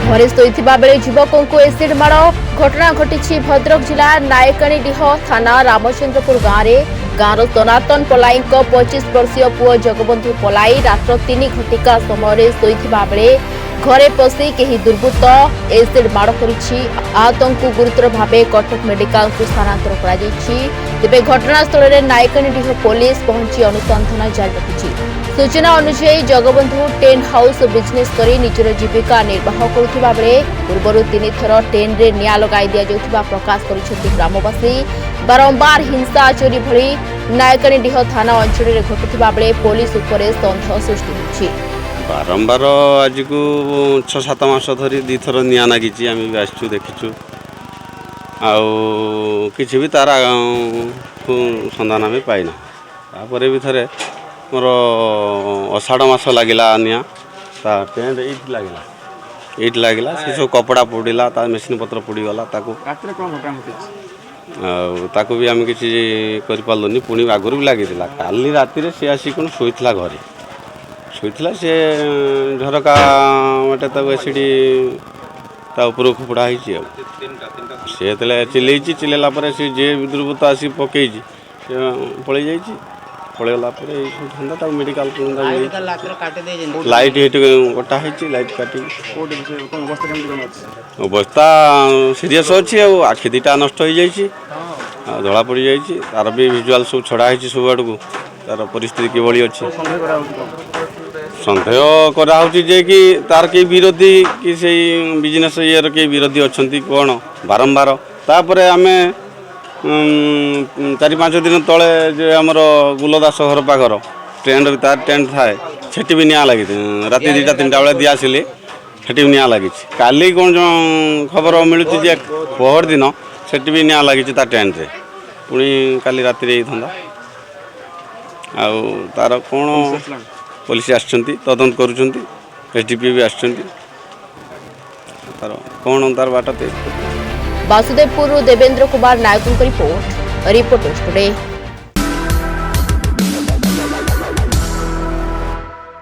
घरे शोइथिबा बेले युवकों को एसिड माड़ घटना घटी भद्रक जिला नायकाणीडीह थाना रामचंद्रपुर गाँव सनातन पलाई 25 वर्षीय पुओ जगबंधु पलाई रात 3 घटिका समय शोइथिबा बेले घरे पशि केही दुर्बृत्त एसिड माड़ करिछि। आहतों को गुरुतर भाव कटक मेडिकल को स्थानांतर करा जायछि। तेबे घटनास्थल में नायकाणीडीह पुलिस पहुंची अनुसंधान जारी रखिछि। सूचना अनुसार जगबंधु टेंट हाउस बिजनेस करी निजर जीविका निर्वाह करुथिबा बेले पूर्व 3 थर टेंट रे निया लगाई दिया जाउथिबा प्रकाश करिसेंति ग्रामवासी। बारंबार हिंसा चोरी भली नायकाणीडीह थाना अंचल में घटुथिबा बेले पुलिस उपरे संदेह सृष्टि होछि। बारंबार आज को 6-7 मास धरी 2 थर निया नागिची आम भी आसचु देखीचु किसी भी तार संधान आम पाइना। तापर भी थे मोर अषाढ़ मास लगिला निया टेंट एट लगिला से सब कपड़ा पोड़ा ता मेसीन पत्र पोड़गला ताकू भी आम किसी कर पार्लुनि। पुणी आगुरी भी लगी काली राति सी आसी कौन शोला घरे शोला सी झरका मटे एसीडी ऊपर फोड़ा सी चिल्लई चिल्ला सी जे दुर्बृत्त आसी पकई पलि जा पलैगला धंदा मेडिकल लाइट कटा लाइट काटी अवस्था सीरीयस अच्छी आखि 2टा नष्ट हो जाए धला पड़ जाए तार भी विजुआल सब छड़ा सब आड़ को तार परिस्थिति किभली अच्छी सन्देह कराऊँ जे कि तार कई विरोधी कि से बिजनेस ये कई विरोधी अच्छा कौन बारंबार तापर आम 4-5 दिन तले जे आमर गुलदास घर पाखर टेंट तार टेंट थाए सेठी भी निया लगी राति 2टा-3टा बेले दी आसिले सेठी भी निया लगी। काली कौन खबर मिलूँ जे पहर दिन सेठी भी निया लगी तार टेंट रे पुणी काली राति था तार कौन पुलिस आसछंती तदंत करुछंती एसडीपी भी आसछंती तार कौन तार बाट वासुदेवपुर देवेंद्र कुमार नायकों रिपोर्ट रिपोर्टर्स टुडे।